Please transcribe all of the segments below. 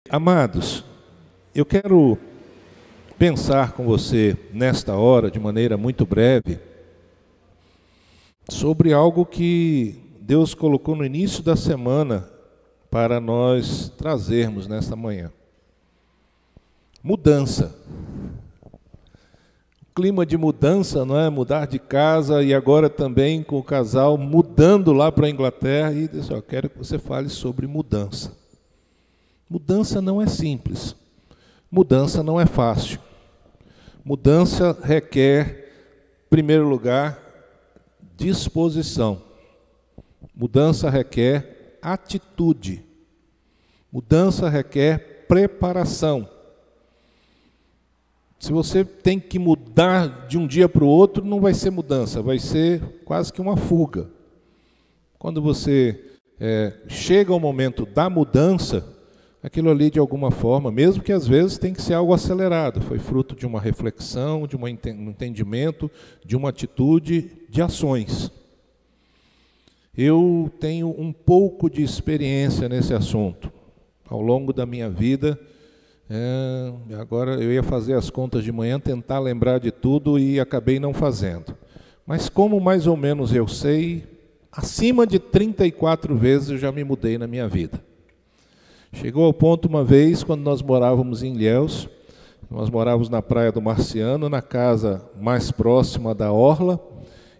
Amados, eu quero pensar com você nesta hora, de maneira muito breve, sobre algo que Deus colocou no início da semana para nós trazermos nesta manhã. Mudança. O clima de mudança, não é? Mudar de casa e agora também com o casal mudando lá para a Inglaterra. E Deus, eu quero que você fale sobre mudança. Mudança não é simples. Mudança não é fácil. Mudança requer, em primeiro lugar, disposição. Mudança requer atitude. Mudança requer preparação. Se você tem que mudar de um dia para o outro, não vai ser mudança, vai ser quase que uma fuga. Quando você chega ao momento da mudança, aquilo ali de alguma forma, mesmo que às vezes tem que ser algo acelerado, foi fruto de uma reflexão, de um entendimento, de uma atitude, de ações. Eu tenho um pouco de experiência nesse assunto. Ao longo da minha vida, agora eu ia fazer as contas de manhã, tentar lembrar de tudo e acabei não fazendo. Mas como mais ou menos eu sei, acima de 34 vezes eu já me mudei na minha vida. Chegou ao ponto uma vez, quando nós morávamos em Ilhéus, nós morávamos na Praia do Marciano, na casa mais próxima da orla,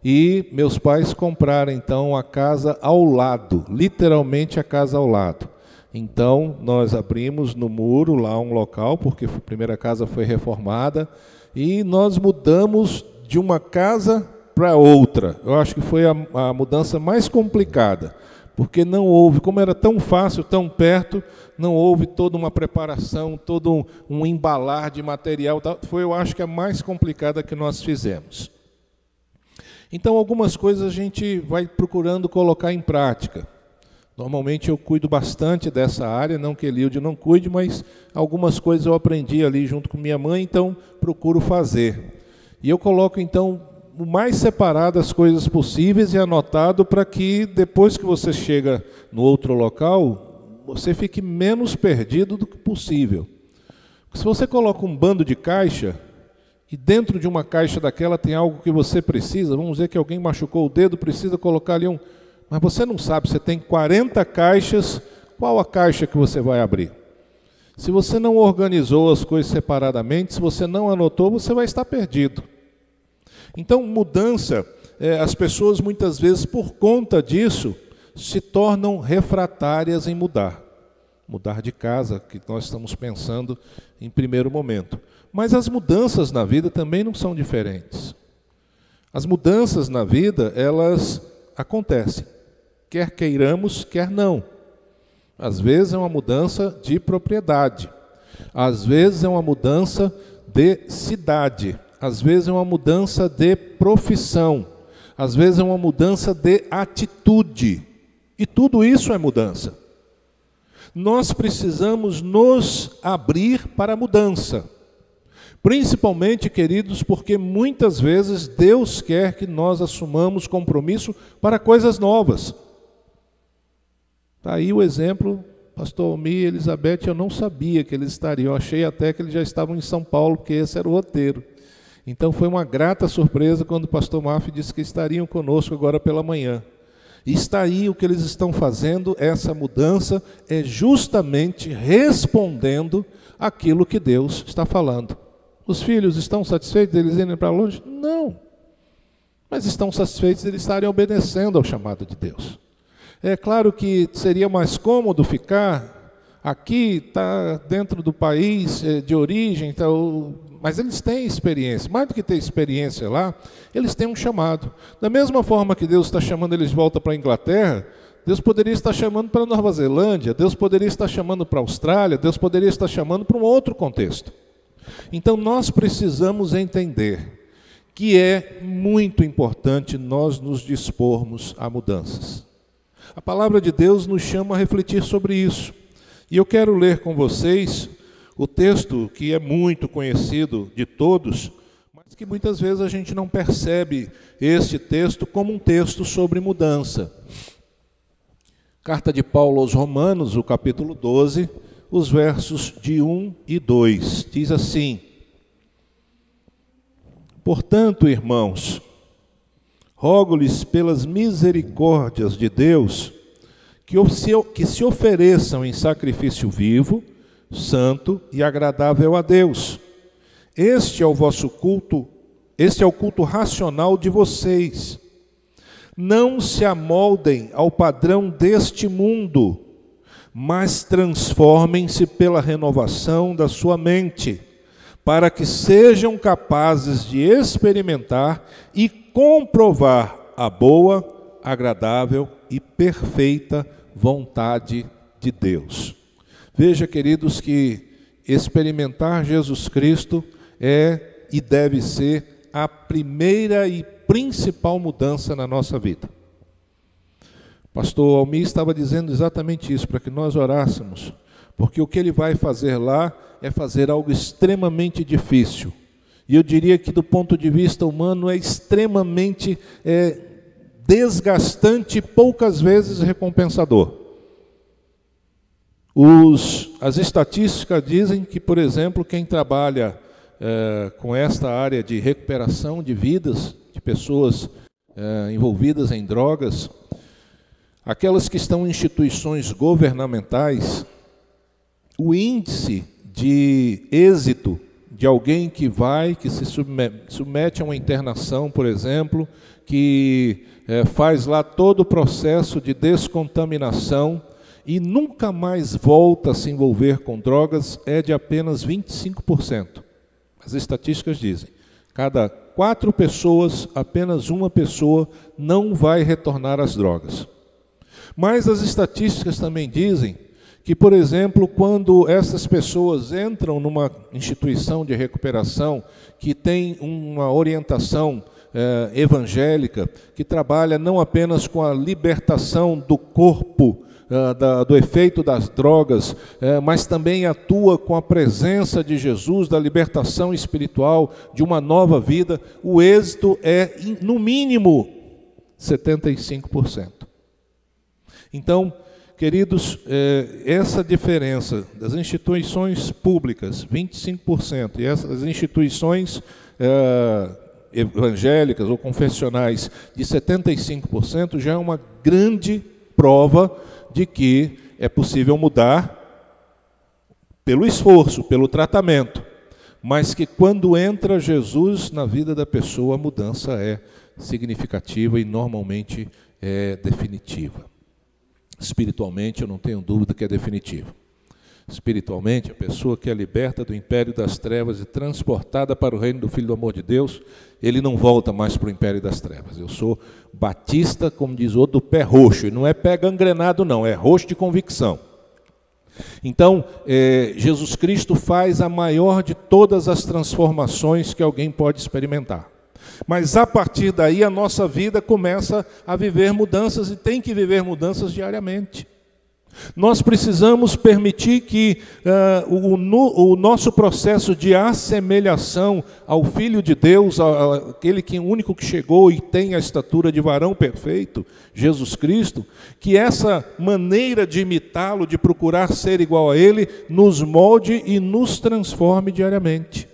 e meus pais compraram então a casa ao lado, literalmente a casa ao lado. Então nós abrimos no muro lá um local, porque a primeira casa foi reformada, e nós mudamos de uma casa para outra. Eu acho que foi a mudança mais complicada. Porque não houve, como era tão fácil, tão perto, não houve toda uma preparação, todo um embalar de material. Foi, eu acho que a mais complicada que nós fizemos. Então, algumas coisas a gente vai procurando colocar em prática. Normalmente eu cuido bastante dessa área, não que Eliude não cuide, mas algumas coisas eu aprendi ali junto com minha mãe, então procuro fazer. E eu coloco, então, o mais separado as coisas possíveis e anotado para que depois que você chega no outro local, você fique menos perdido do que possível. Porque se você coloca um bando de caixa e dentro de uma caixa daquela tem algo que você precisa, vamos dizer que alguém machucou o dedo, precisa colocar ali mas você não sabe, você tem 40 caixas, qual a caixa que você vai abrir? Se você não organizou as coisas separadamente, se você não anotou, você vai estar perdido. Então, mudança, as pessoas muitas vezes, por conta disso, se tornam refratárias em mudar. Mudar de casa, que nós estamos pensando em primeiro momento. Mas as mudanças na vida também não são diferentes. As mudanças na vida, elas acontecem, quer queiramos, quer não. Às vezes é uma mudança de propriedade, às vezes é uma mudança de cidade, às vezes é uma mudança de profissão, às vezes é uma mudança de atitude. E tudo isso é mudança. Nós precisamos nos abrir para a mudança. Principalmente, queridos, porque muitas vezes Deus quer que nós assumamos compromisso para coisas novas. Está aí o exemplo, pastor Almir e Elizabeth, eu não sabia que eles estariam, eu achei até que eles já estavam em São Paulo, porque esse era o roteiro. Então foi uma grata surpresa quando o pastor Maf disse que estariam conosco agora pela manhã. E está aí o que eles estão fazendo, essa mudança é justamente respondendo aquilo que Deus está falando. Os filhos estão satisfeitos deles irem para longe? Não. Mas estão satisfeitos de eles estarem obedecendo ao chamado de Deus. É claro que seria mais cômodo ficar aqui, tá dentro do país de origem, mas eles têm experiência. Mais do que ter experiência lá, eles têm um chamado. Da mesma forma que Deus está chamando eles de volta para a Inglaterra, Deus poderia estar chamando para a Nova Zelândia, Deus poderia estar chamando para a Austrália, Deus poderia estar chamando para um outro contexto. Então nós precisamos entender que é muito importante nós nos dispormos a mudanças. A palavra de Deus nos chama a refletir sobre isso. E eu quero ler com vocês o texto que é muito conhecido de todos, mas que muitas vezes a gente não percebe este texto como um texto sobre mudança. Carta de Paulo aos Romanos, o capítulo 12, os versos de 1 e 2. Diz assim: portanto, irmãos, rogo-lhes pelas misericórdias de Deus, que se ofereçam em sacrifício vivo, santo e agradável a Deus. Este é o vosso culto, este é o culto racional de vocês. Não se amoldem ao padrão deste mundo, mas transformem-se pela renovação da sua mente, para que sejam capazes de experimentar e comprovar a boa, agradável e perfeita vontade de Deus. Veja, queridos, que experimentar Jesus Cristo é e deve ser a primeira e principal mudança na nossa vida. Pastor Almir estava dizendo exatamente isso, para que nós orássemos, porque o que ele vai fazer lá é fazer algo extremamente difícil. E eu diria que do ponto de vista humano é extremamente desgastante e poucas vezes recompensador. As estatísticas dizem que, por exemplo, quem trabalha com esta área de recuperação de vidas, de pessoas envolvidas em drogas, aquelas que estão em instituições governamentais, o índice de êxito de alguém que se submete a uma internação, por exemplo, que faz lá todo o processo de descontaminação e nunca mais volta a se envolver com drogas, é de apenas 25%. As estatísticas dizem, cada 4 pessoas, apenas uma pessoa não vai retornar às drogas. Mas as estatísticas também dizem que, por exemplo, quando essas pessoas entram numa instituição de recuperação que tem uma orientação evangélica, que trabalha não apenas com a libertação do corpo, do efeito das drogas, mas também atua com a presença de Jesus, da libertação espiritual, de uma nova vida, o êxito é, no mínimo, 75%. Então, queridos, essa diferença das instituições públicas, 25%, e essas instituições evangélicas ou confessionais de 75%, já é uma grande prova de que é possível mudar pelo esforço, pelo tratamento, mas que quando entra Jesus na vida da pessoa, a mudança é significativa e normalmente é definitiva. Espiritualmente, eu não tenho dúvida que é definitivo. Espiritualmente, a pessoa que é liberta do império das trevas e transportada para o reino do Filho do amor de Deus, ele não volta mais para o império das trevas. Eu sou batista, como diz o outro, do pé roxo, e não é pé gangrenado não, é roxo de convicção. Então, Jesus Cristo faz a maior de todas as transformações que alguém pode experimentar. Mas a partir daí a nossa vida começa a viver mudanças e tem que viver mudanças diariamente. Nós precisamos permitir que o nosso processo de assemelhação ao Filho de Deus, aquele que único que chegou e tem a estatura de varão perfeito, Jesus Cristo, que essa maneira de imitá-lo, de procurar ser igual a Ele, nos molde e nos transforme diariamente.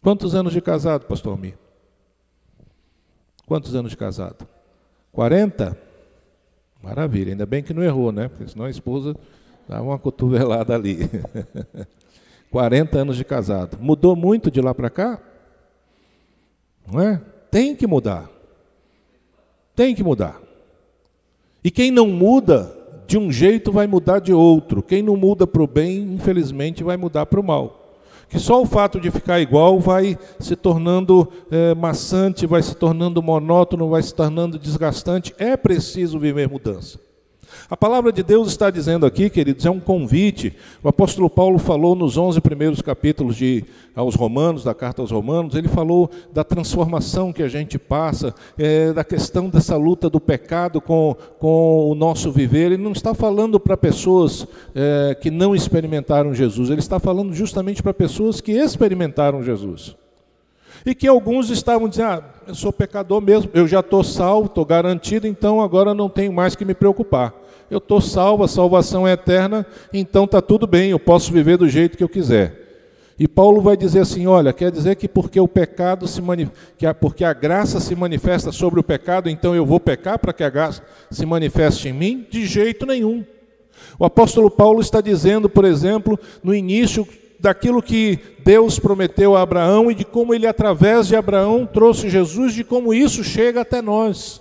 Quantos anos de casado, pastor Almir? Quantos anos de casado? 40? Maravilha, ainda bem que não errou, né? Porque senão a esposa dava uma cotovelada ali. 40 anos de casado. Mudou muito de lá para cá? Não é? Tem que mudar. Tem que mudar. E quem não muda de um jeito vai mudar de outro. Quem não muda para o bem, infelizmente, vai mudar para o mal. Que só o fato de ficar igual vai se tornando maçante, vai se tornando monótono, vai se tornando desgastante. É preciso viver mudança. A palavra de Deus está dizendo aqui, queridos, é um convite. O apóstolo Paulo falou nos 11 primeiros capítulos aos Romanos, da carta aos Romanos, ele falou da transformação que a gente passa, da questão dessa luta do pecado com o nosso viver. Ele não está falando para pessoas que não experimentaram Jesus, ele está falando justamente para pessoas que experimentaram Jesus. E que alguns estavam dizendo, eu sou pecador mesmo, eu já estou salvo, estou garantido, então agora não tenho mais que me preocupar. eu estou salvo, a salvação é eterna, então está tudo bem, eu posso viver do jeito que eu quiser. E Paulo vai dizer assim, olha, quer dizer que porque o pecado porque a graça se manifesta sobre o pecado, então eu vou pecar para que a graça se manifeste em mim? De jeito nenhum. O apóstolo Paulo está dizendo, por exemplo, no início daquilo que Deus prometeu a Abraão e de como ele, através de Abraão, trouxe Jesus, de como isso chega até nós.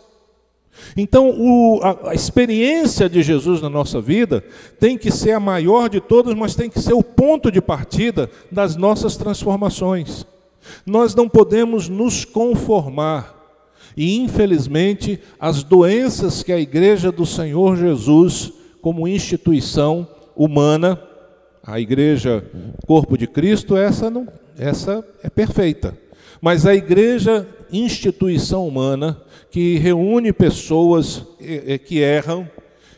Então, a experiência de Jesus na nossa vida tem que ser a maior de todas, mas tem que ser o ponto de partida das nossas transformações. Nós não podemos nos conformar. E, infelizmente, as doenças que a Igreja do Senhor Jesus, como instituição humana, a Igreja Corpo de Cristo, essa é perfeita. Mas a Igreja instituição humana, que reúne pessoas que erram,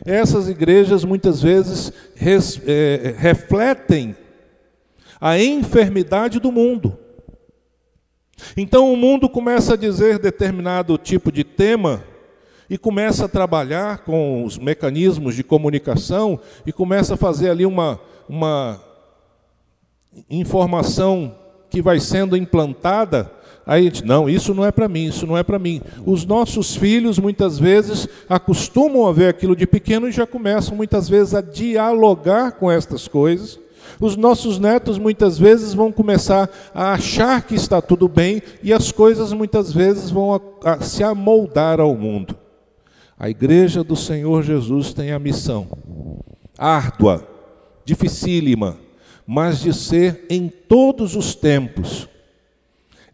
essas igrejas muitas vezes refletem a enfermidade do mundo. Então o mundo começa a dizer determinado tipo de tema e começa a trabalhar com os mecanismos de comunicação e começa a fazer ali uma informação que vai sendo implantada. Aí a gente, não, isso não é para mim, isso não é para mim. Os nossos filhos muitas vezes acostumam a ver aquilo de pequeno e já começam muitas vezes a dialogar com estas coisas. Os nossos netos muitas vezes vão começar a achar que está tudo bem e as coisas muitas vezes vão se amoldar ao mundo. A Igreja do Senhor Jesus tem a missão árdua, dificílima, mas de ser em todos os tempos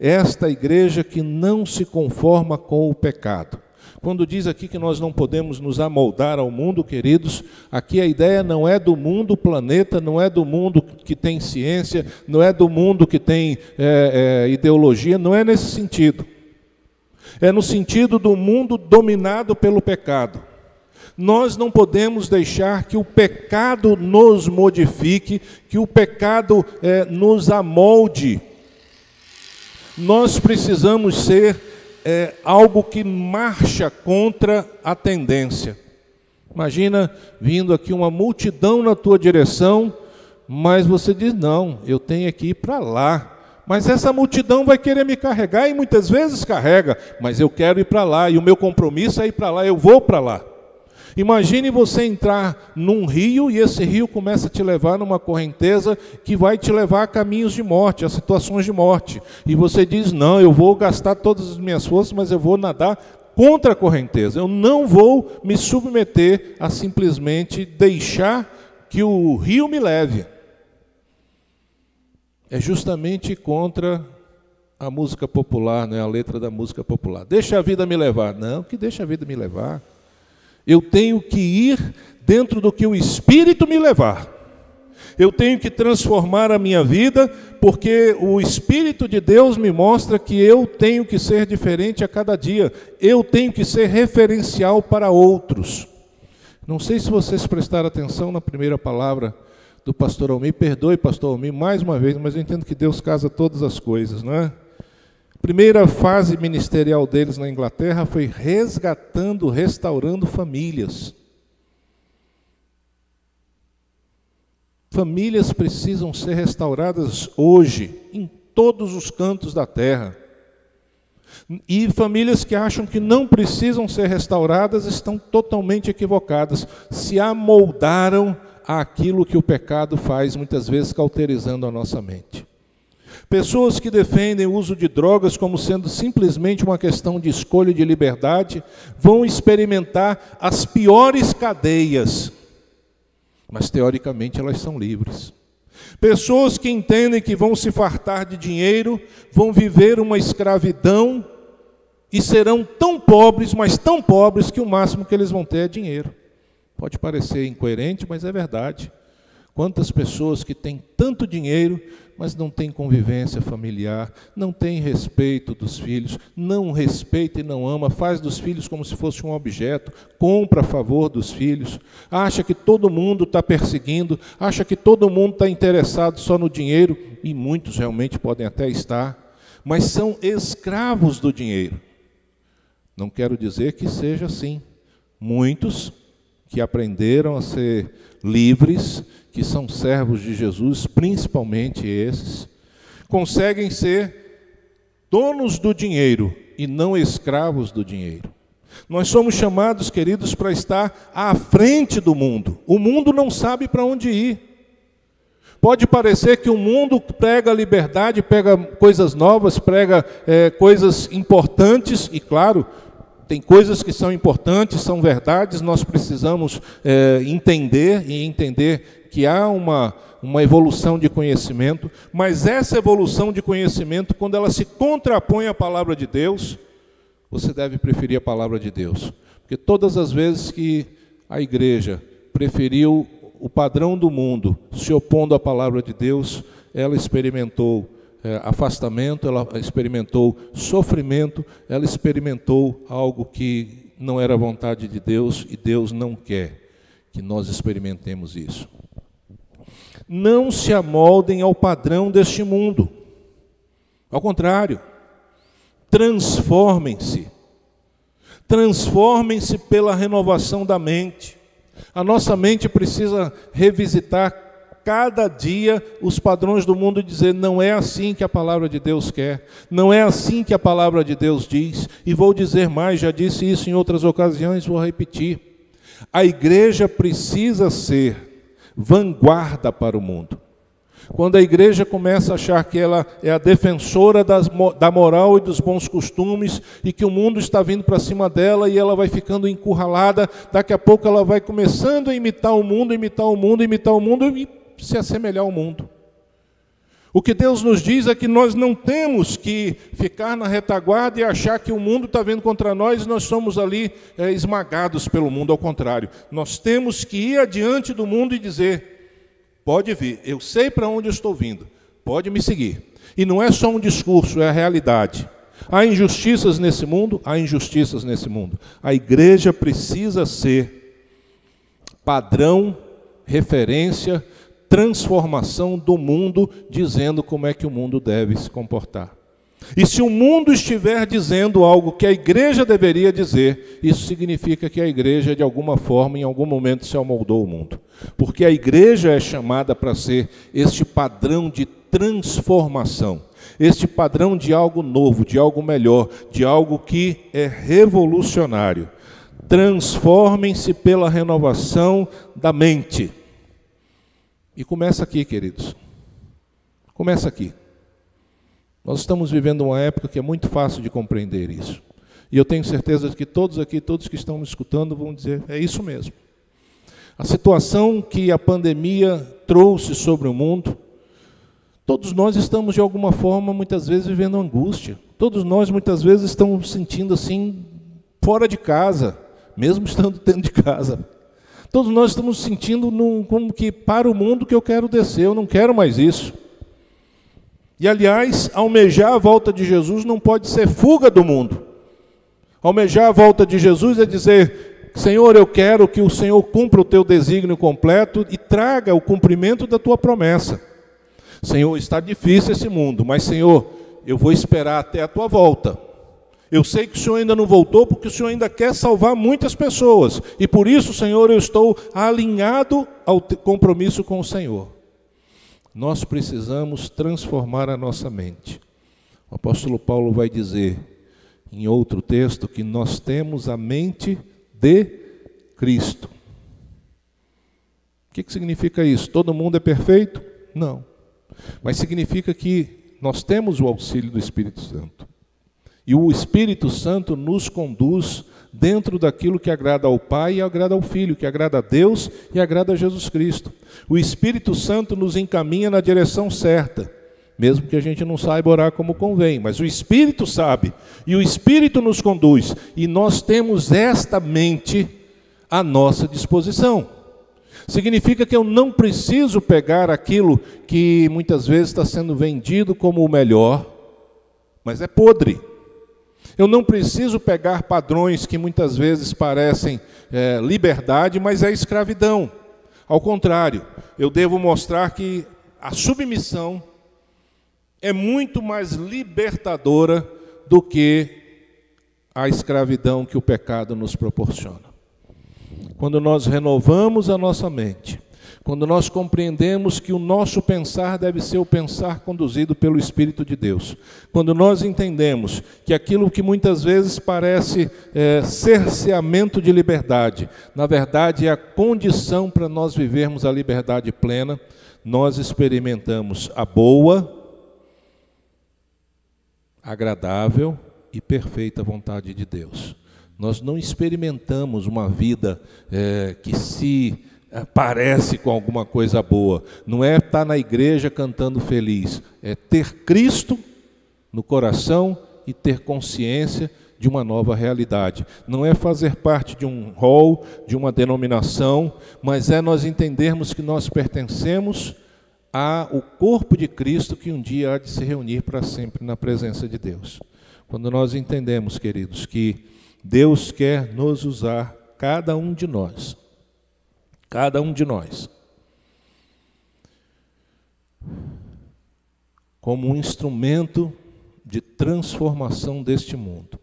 esta igreja que não se conforma com o pecado. Quando diz aqui que nós não podemos nos amoldar ao mundo, queridos, aqui a ideia não é do mundo planeta, não é do mundo que tem ciência, não é do mundo que tem ideologia, não é nesse sentido. É no sentido do mundo dominado pelo pecado. Nós não podemos deixar que o pecado nos modifique, que o pecado nos amolde. Nós precisamos ser algo que marcha contra a tendência. Imagina vindo aqui uma multidão na tua direção, mas você diz, não, eu tenho que ir para lá. Mas essa multidão vai querer me carregar e muitas vezes carrega, mas eu quero ir para lá e o meu compromisso é ir para lá, eu vou para lá. Imagine você entrar num rio e esse rio começa a te levar numa correnteza que vai te levar a caminhos de morte, a situações de morte. E você diz, não, eu vou gastar todas as minhas forças, mas eu vou nadar contra a correnteza. Eu não vou me submeter a simplesmente deixar que o rio me leve. É justamente contra a música popular, né? A letra da música popular. Deixa a vida me levar. Não, que deixa a vida me levar. Eu tenho que ir dentro do que o Espírito me levar. Eu tenho que transformar a minha vida, porque o Espírito de Deus me mostra que eu tenho que ser diferente a cada dia. Eu tenho que ser referencial para outros. Não sei se vocês prestaram atenção na primeira palavra do pastor Almir. Perdoe, pastor Almir, mais uma vez, mas eu entendo que Deus casa todas as coisas, não é? Primeira fase ministerial deles na Inglaterra foi resgatando, restaurando famílias. Famílias precisam ser restauradas hoje, em todos os cantos da terra. E famílias que acham que não precisam ser restauradas estão totalmente equivocadas. Se amoldaram àquilo que o pecado faz, muitas vezes cauterizando a nossa mente. Pessoas que defendem o uso de drogas como sendo simplesmente uma questão de escolha e de liberdade, vão experimentar as piores cadeias, mas teoricamente elas são livres. Pessoas que entendem que vão se fartar de dinheiro, vão viver uma escravidão e serão tão pobres, mas tão pobres que o máximo que eles vão ter é dinheiro. Pode parecer incoerente, mas é verdade. Quantas pessoas que têm tanto dinheiro, mas não têm convivência familiar, não têm respeito dos filhos, não respeita e não ama, faz dos filhos como se fosse um objeto, compra a favor dos filhos, acha que todo mundo está perseguindo, acha que todo mundo está interessado só no dinheiro, e muitos realmente podem até estar, mas são escravos do dinheiro. Não quero dizer que seja assim. Muitos que aprenderam a ser livres, que são servos de Jesus, principalmente esses, conseguem ser donos do dinheiro e não escravos do dinheiro. Nós somos chamados, queridos, para estar à frente do mundo. O mundo não sabe para onde ir. Pode parecer que o mundo prega liberdade, prega coisas novas, prega coisas importantes, e claro, tem coisas que são importantes, são verdades, nós precisamos entender que há uma evolução de conhecimento, mas essa evolução de conhecimento, quando ela se contrapõe à palavra de Deus, você deve preferir a palavra de Deus. Porque todas as vezes que a igreja preferiu o padrão do mundo, se opondo à palavra de Deus, ela experimentou afastamento, ela experimentou sofrimento, ela experimentou algo que não era vontade de Deus, e Deus não quer que nós experimentemos isso. Não se amoldem ao padrão deste mundo. Ao contrário, transformem-se. Transformem-se pela renovação da mente. A nossa mente precisa revisitar cada dia os padrões do mundo e dizer: não é assim que a palavra de Deus quer, não é assim que a palavra de Deus diz. E vou dizer mais, já disse isso em outras ocasiões, vou repetir. A igreja precisa ser vanguarda para o mundo. Quando a igreja começa a achar que ela é a defensora da moral e dos bons costumes, e que o mundo está vindo para cima dela e ela vai ficando encurralada, daqui a pouco ela vai começando a imitar o mundo e se assemelhar ao mundo. O que Deus nos diz é que nós não temos que ficar na retaguarda e achar que o mundo está vindo contra nós e nós somos ali esmagados pelo mundo. Ao contrário, nós temos que ir adiante do mundo e dizer: pode vir, eu sei para onde eu estou vindo, pode me seguir. E não é só um discurso, é a realidade. Há injustiças nesse mundo? Há injustiças nesse mundo. A igreja precisa ser padrão, referência, transformação do mundo, dizendo como é que o mundo deve se comportar. E se o mundo estiver dizendo algo que a igreja deveria dizer, isso significa que a igreja, de alguma forma, em algum momento, se amoldou ao mundo. Porque a igreja é chamada para ser este padrão de transformação, este padrão de algo novo, de algo melhor, de algo que é revolucionário. Transformem-se pela renovação da mente. E começa aqui, queridos. Começa aqui. Nós estamos vivendo uma época que é muito fácil de compreender isso. E eu tenho certeza de que todos aqui, todos que estão me escutando, vão dizer: é isso mesmo. A situação que a pandemia trouxe sobre o mundo, todos nós estamos, de alguma forma, muitas vezes vivendo angústia. Todos nós, muitas vezes, estamos sentindo assim, fora de casa, mesmo estando dentro de casa. Todos nós estamos sentindo como que para o mundo que eu quero descer, eu não quero mais isso. E, aliás, almejar a volta de Jesus não pode ser fuga do mundo. Almejar a volta de Jesus é dizer: Senhor, eu quero que o Senhor cumpra o teu desígnio completo e traga o cumprimento da tua promessa. Senhor, está difícil esse mundo, mas, Senhor, eu vou esperar até a tua volta. Eu sei que o Senhor ainda não voltou, porque o Senhor ainda quer salvar muitas pessoas. E por isso, Senhor, eu estou alinhado ao compromisso com o Senhor. Nós precisamos transformar a nossa mente. O apóstolo Paulo vai dizer, em outro texto, que nós temos a mente de Cristo. O que significa isso? Todo mundo é perfeito? Não. Mas significa que nós temos o auxílio do Espírito Santo. E o Espírito Santo nos conduz dentro daquilo que agrada ao Pai e agrada ao Filho, que agrada a Deus e agrada a Jesus Cristo. O Espírito Santo nos encaminha na direção certa, mesmo que a gente não saiba orar como convém, mas o Espírito sabe, e o Espírito nos conduz, e nós temos esta mente à nossa disposição. Significa que eu não preciso pegar aquilo que muitas vezes está sendo vendido como o melhor, mas é podre. Eu não preciso pegar padrões que muitas vezes parecem liberdade, mas é escravidão. Ao contrário, eu devo mostrar que a submissão é muito mais libertadora do que a escravidão que o pecado nos proporciona. quando nós renovamos a nossa mente, quando nós compreendemos que o nosso pensar deve ser o pensar conduzido pelo Espírito de Deus, quando nós entendemos que aquilo que muitas vezes parece cerceamento de liberdade, na verdade é a condição para nós vivermos a liberdade plena, nós experimentamos a boa, agradável e perfeita vontade de Deus. Nós não experimentamos uma vida que se parece com alguma coisa boa. Não é estar na igreja cantando feliz. É ter Cristo no coração e ter consciência de uma nova realidade. Não é fazer parte de um hall, de uma denominação, mas é nós entendermos que nós pertencemos ao corpo de Cristo que um dia há de se reunir para sempre na presença de Deus. Quando nós entendemos, queridos, que Deus quer nos usar, cada um de nós, como um instrumento de transformação deste mundo.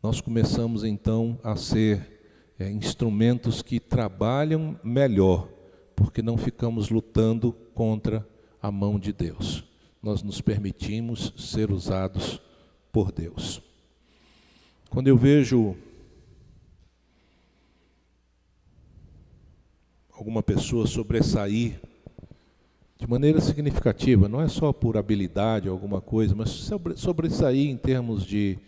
Nós começamos então a ser instrumentos que trabalham melhor, porque não ficamos lutando contra a mão de Deus. Nós nos permitimos ser usados por Deus. Quando eu vejo alguma pessoa sobressair de maneira significativa, não é só por habilidade ou alguma coisa, mas sobressair em termos de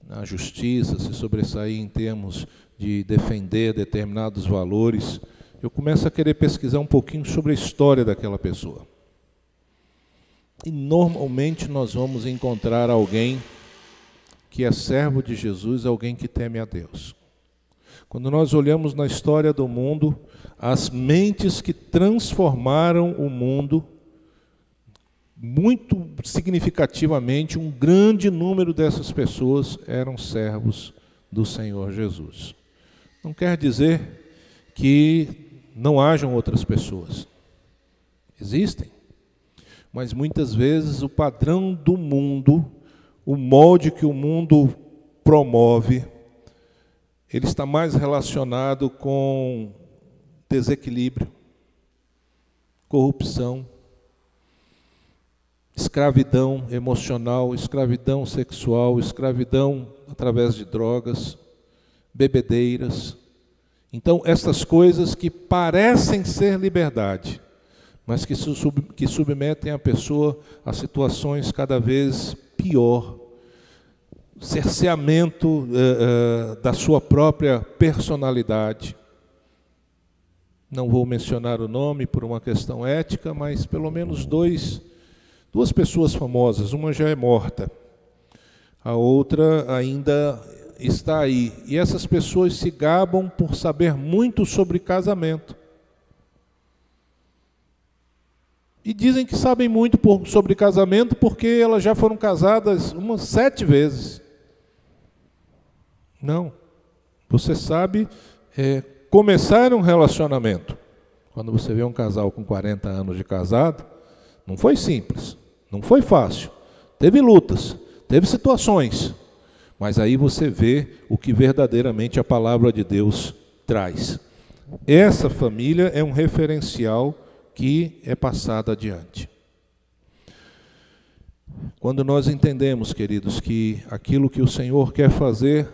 na justiça, se sobressair em termos de defender determinados valores, eu começo a querer pesquisar um pouquinho sobre a história daquela pessoa. E normalmente nós vamos encontrar alguém que é servo de Jesus, alguém que teme a Deus. Quando nós olhamos na história do mundo, as mentes que transformaram o mundo, muito significativamente, um grande número dessas pessoas eram servos do Senhor Jesus. Não quer dizer que não hajam outras pessoas. Existem. Mas muitas vezes o padrão do mundo, o molde que o mundo promove, ele está mais relacionado com desequilíbrio, corrupção, escravidão emocional, escravidão sexual, escravidão através de drogas, bebedeiras. Então, essas coisas que parecem ser liberdade, mas que submetem a pessoa a situações cada vez pior, cerceamento da sua própria personalidade. Não vou mencionar o nome por uma questão ética, mas pelo menos duas pessoas famosas, uma já é morta, a outra ainda está aí. E essas pessoas se gabam por saber muito sobre casamento. E dizem que sabem muito sobre casamento porque elas já foram casadas umas 7 vezes. Não. Você sabe começar um relacionamento. Quando você vê um casal com 40 anos de casado, não foi simples, não foi fácil. Teve lutas, teve situações. Mas aí você vê o que verdadeiramente a palavra de Deus traz. Essa família é um referencial que é passado adiante. Quando nós entendemos, queridos, que aquilo que o Senhor quer fazer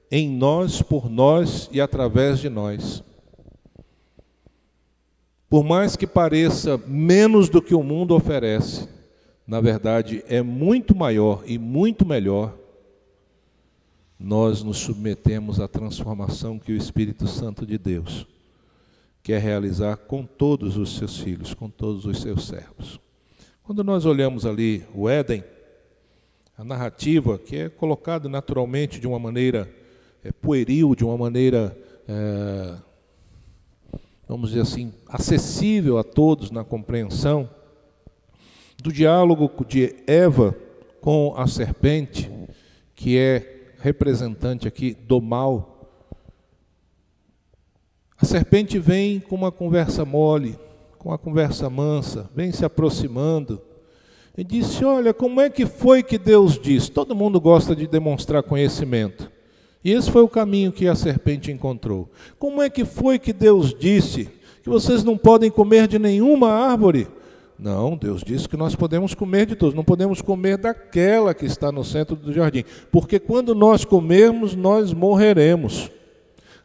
em nós, por nós e através de nós, por mais que pareça menos do que o mundo oferece, na verdade é muito maior e muito melhor, nós nos submetemos à transformação que o Espírito Santo de Deus quer realizar com todos os seus filhos, com todos os seus servos. Quando nós olhamos ali o Éden, a narrativa que é colocada naturalmente de uma maneira pueril, de uma maneira, vamos dizer assim, acessível a todos na compreensão, do diálogo de Eva com a serpente, que é representante aqui do mal. A serpente vem com uma conversa mole, com uma conversa mansa, vem se aproximando e disse: olha, como é que foi que Deus disse? Todo mundo gosta de demonstrar conhecimento. E esse foi o caminho que a serpente encontrou. Como é que foi que Deus disse que vocês não podem comer de nenhuma árvore? Não, Deus disse que nós podemos comer de todos, não podemos comer daquela que está no centro do jardim, porque quando nós comermos, nós morreremos.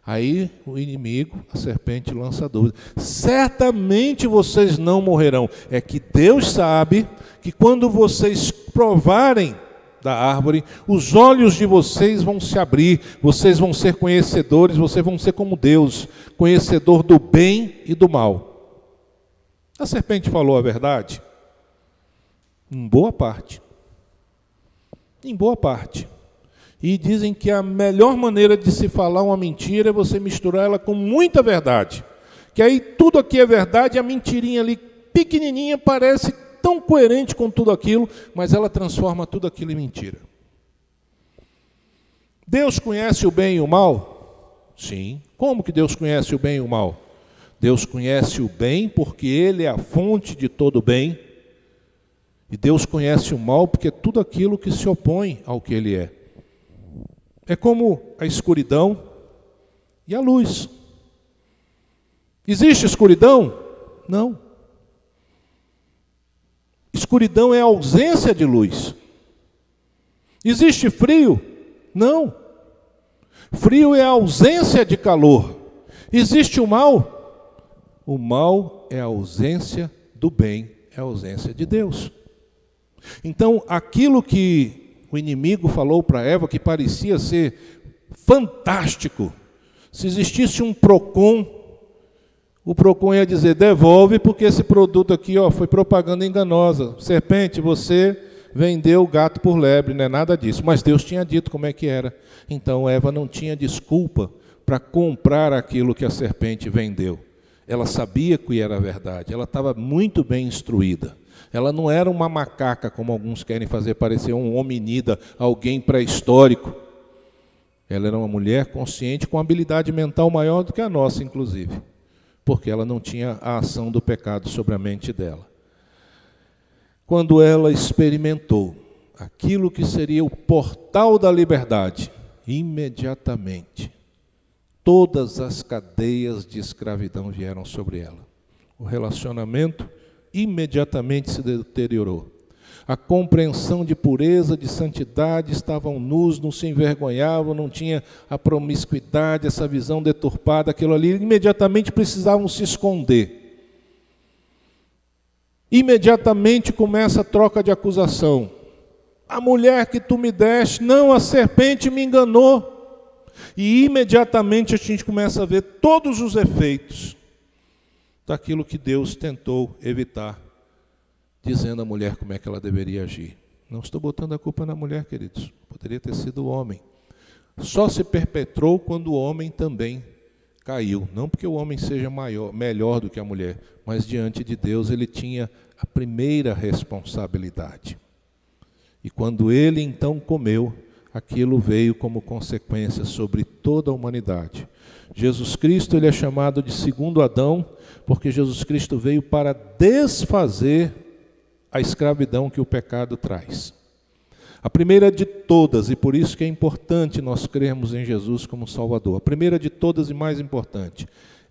Aí o inimigo, a serpente, lança a dúvida. Certamente vocês não morrerão. É que Deus sabe que quando vocês provarem da árvore, os olhos de vocês vão se abrir, vocês vão ser conhecedores, vocês vão ser como Deus, conhecedor do bem e do mal. A serpente falou a verdade? Em boa parte. Em boa parte. E dizem que a melhor maneira de se falar uma mentira é você misturar ela com muita verdade. Que aí tudo aqui é verdade, a mentirinha ali pequenininha parece tão coerente com tudo aquilo, mas ela transforma tudo aquilo em mentira. Deus conhece o bem e o mal? Sim. Como que Deus conhece o bem e o mal? Deus conhece o bem porque Ele é a fonte de todo o bem. E Deus conhece o mal porque é tudo aquilo que se opõe ao que Ele é. É como a escuridão e a luz. Existe escuridão? Não. Escuridão é a ausência de luz. Existe frio? Não. Frio é a ausência de calor. Existe o mal? O mal é a ausência do bem, é a ausência de Deus. Então, aquilo que o inimigo falou para Eva, que parecia ser fantástico, se existisse um PROCON, o PROCON ia dizer, devolve porque esse produto aqui foi propaganda enganosa. Serpente, você vendeu o gato por lebre, não é nada disso. Mas Deus tinha dito como é que era. Então Eva não tinha desculpa para comprar aquilo que a serpente vendeu. Ela sabia que era verdade, ela estava muito bem instruída. Ela não era uma macaca, como alguns querem fazer parecer um hominida, alguém pré-histórico. Ela era uma mulher consciente com habilidade mental maior do que a nossa, inclusive. Porque ela não tinha a ação do pecado sobre a mente dela. Quando ela experimentou aquilo que seria o portal da liberdade, imediatamente, todas as cadeias de escravidão vieram sobre ela. O relacionamento imediatamente se deteriorou. A compreensão de pureza, de santidade, estavam nus, não se envergonhavam, não tinha a promiscuidade, essa visão deturpada, aquilo ali, imediatamente precisavam se esconder. Imediatamente começa a troca de acusação. A mulher que tu me deste, não, a serpente me enganou. E imediatamente a gente começa a ver todos os efeitos daquilo que Deus tentou evitar, dizendo à mulher como é que ela deveria agir. Não estou botando a culpa na mulher, queridos. Poderia ter sido o homem. Só se perpetrou quando o homem também caiu. Não porque o homem seja melhor do que a mulher, mas diante de Deus ele tinha a primeira responsabilidade. E quando ele então comeu, aquilo veio como consequência sobre toda a humanidade. Jesus Cristo ele é chamado de segundo Adão, porque Jesus Cristo veio para desfazer a escravidão que o pecado traz. A primeira de todas, e por isso que é importante nós crermos em Jesus como Salvador, a primeira de todas e mais importante,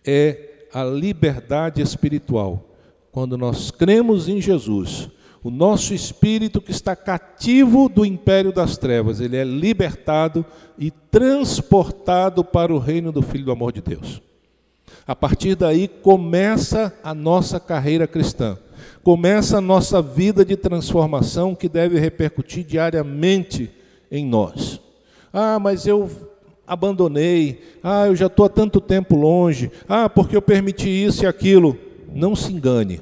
é a liberdade espiritual. Quando nós cremos em Jesus, o nosso espírito que está cativo do império das trevas, ele é libertado e transportado para o reino do Filho do amor de Deus. A partir daí começa a nossa carreira cristã. Começa a nossa vida de transformação que deve repercutir diariamente em nós. Ah, mas eu abandonei. Ah, eu já estou há tanto tempo longe. Ah, porque eu permiti isso e aquilo. Não se engane.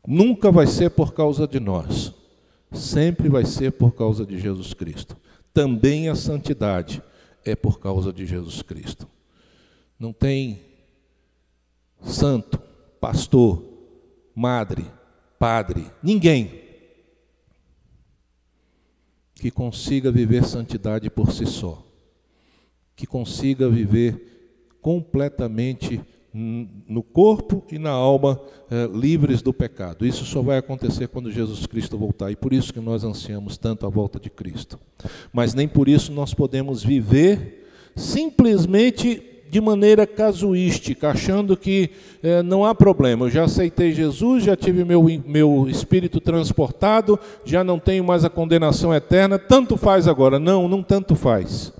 Nunca vai ser por causa de nós. Sempre vai ser por causa de Jesus Cristo. Também a santidade é por causa de Jesus Cristo. Não tem santo, pastor, madre, padre, ninguém que consiga viver santidade por si só, que consiga viver completamente no corpo e na alma livres do pecado. Isso só vai acontecer quando Jesus Cristo voltar, e por isso que nós ansiamos tanto a volta de Cristo. Mas nem por isso nós podemos viver simplesmente de maneira casuística, achando que não há problema. Eu já aceitei Jesus, já tive meu espírito transportado, já não tenho mais a condenação eterna, tanto faz agora. Não tanto faz.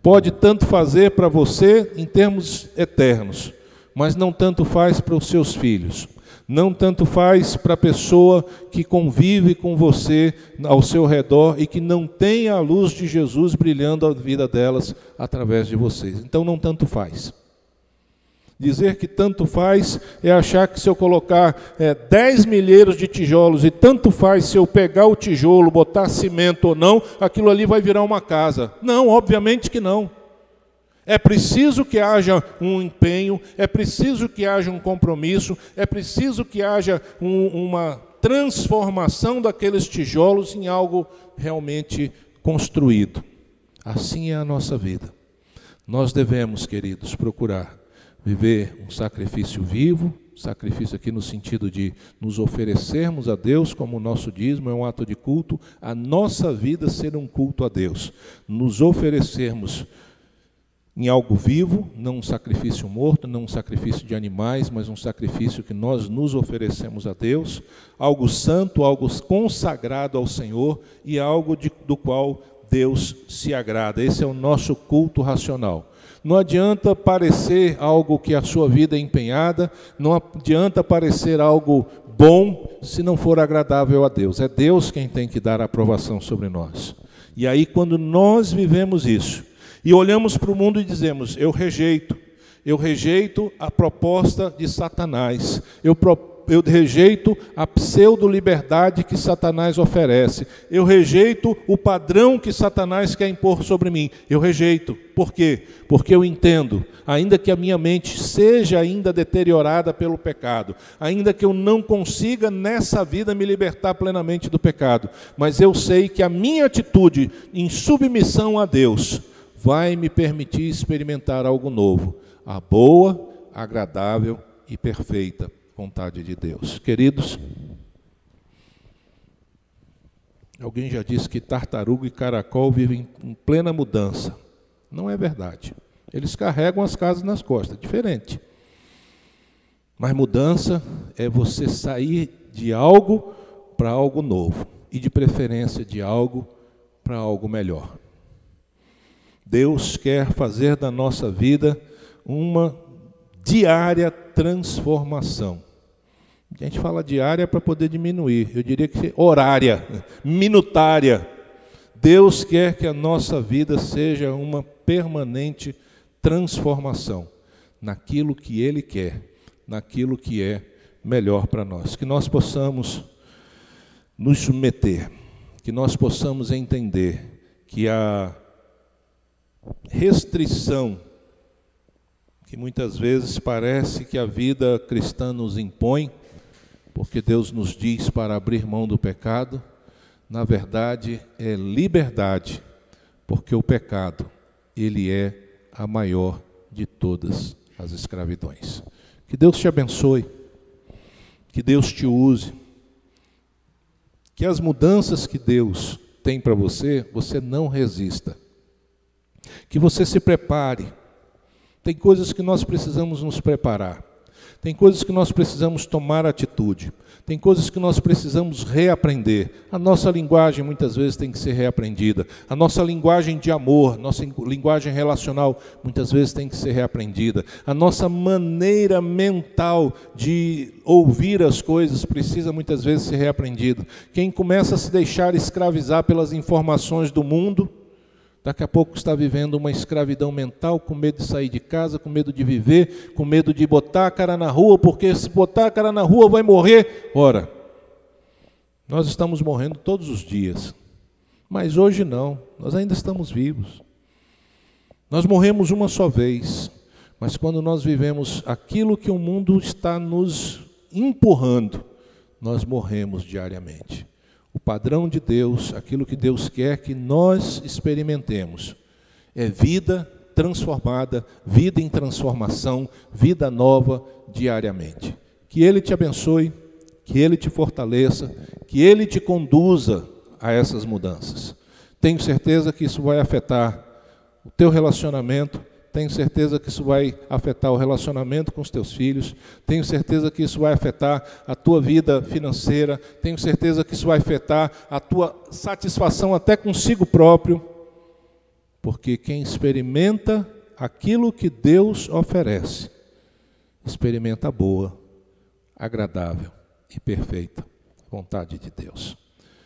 Pode tanto fazer para você em termos eternos, mas não tanto faz para os seus filhos. Não tanto faz para a pessoa que convive com você ao seu redor e que não tem a luz de Jesus brilhando a vida delas através de vocês. Então não tanto faz. Dizer que tanto faz é achar que se eu colocar 10 milheiros de tijolos e tanto faz se eu pegar o tijolo, botar cimento ou não, aquilo ali vai virar uma casa. Não, obviamente que não. É preciso que haja um empenho, é preciso que haja um compromisso, é preciso que haja uma transformação daqueles tijolos em algo realmente construído. Assim é a nossa vida. Nós devemos, queridos, procurar viver um sacrifício vivo, sacrifício aqui no sentido de nos oferecermos a Deus, como o nosso dízimo é um ato de culto, a nossa vida ser um culto a Deus, nos oferecermos em algo vivo, não um sacrifício morto, não um sacrifício de animais, mas um sacrifício que nós nos oferecemos a Deus, algo santo, algo consagrado ao Senhor e algo do qual Deus se agrada. Esse é o nosso culto racional. Não adianta parecer algo que a sua vida é empenhada, não adianta parecer algo bom se não for agradável a Deus. É Deus quem tem que dar a aprovação sobre nós. E aí, quando nós vivemos isso, e olhamos para o mundo e dizemos, eu rejeito a proposta de Satanás, eu rejeito a pseudo-liberdade que Satanás oferece, eu rejeito o padrão que Satanás quer impor sobre mim, eu rejeito. Por quê? Porque eu entendo, ainda que a minha mente seja ainda deteriorada pelo pecado, ainda que eu não consiga nessa vida me libertar plenamente do pecado, mas eu sei que a minha atitude em submissão a Deus vai me permitir experimentar algo novo, a boa, agradável e perfeita vontade de Deus. Queridos, alguém já disse que tartaruga e caracol vivem em plena mudança. Não é verdade. Eles carregam as casas nas costas, diferente. Mas mudança é você sair de algo para algo novo, e de preferência de algo para algo melhor. Deus quer fazer da nossa vida uma diária transformação. A gente fala diária para poder diminuir, eu diria que horária, minutária. Deus quer que a nossa vida seja uma permanente transformação naquilo que Ele quer, naquilo que é melhor para nós. Que nós possamos nos submeter, que nós possamos entender que a restrição que muitas vezes parece que a vida cristã nos impõe, porque Deus nos diz para abrir mão do pecado, na verdade é liberdade, porque o pecado, ele é a maior de todas as escravidões. Que Deus te abençoe, que Deus te use, que as mudanças que Deus tem para você, você não resista. Que você se prepare. Tem coisas que nós precisamos nos preparar. Tem coisas que nós precisamos tomar atitude. Tem coisas que nós precisamos reaprender. A nossa linguagem muitas vezes tem que ser reaprendida. A nossa linguagem de amor, nossa linguagem relacional muitas vezes tem que ser reaprendida. A nossa maneira mental de ouvir as coisas precisa muitas vezes ser reaprendida. Quem começa a se deixar escravizar pelas informações do mundo, daqui a pouco está vivendo uma escravidão mental, com medo de sair de casa, com medo de viver, com medo de botar a cara na rua, porque se botar a cara na rua vai morrer. Ora, nós estamos morrendo todos os dias, mas hoje não, nós ainda estamos vivos. Nós morremos uma só vez, mas quando nós vivemos aquilo que o mundo está nos empurrando, nós morremos diariamente. O padrão de Deus, aquilo que Deus quer que nós experimentemos, é vida transformada, vida em transformação, vida nova diariamente. Que Ele te abençoe, que Ele te fortaleça, que Ele te conduza a essas mudanças. Tenho certeza que isso vai afetar o teu relacionamento, tenho certeza que isso vai afetar o relacionamento com os teus filhos, tenho certeza que isso vai afetar a tua vida financeira, tenho certeza que isso vai afetar a tua satisfação até consigo próprio, porque quem experimenta aquilo que Deus oferece, experimenta a boa, agradável e perfeita vontade de Deus.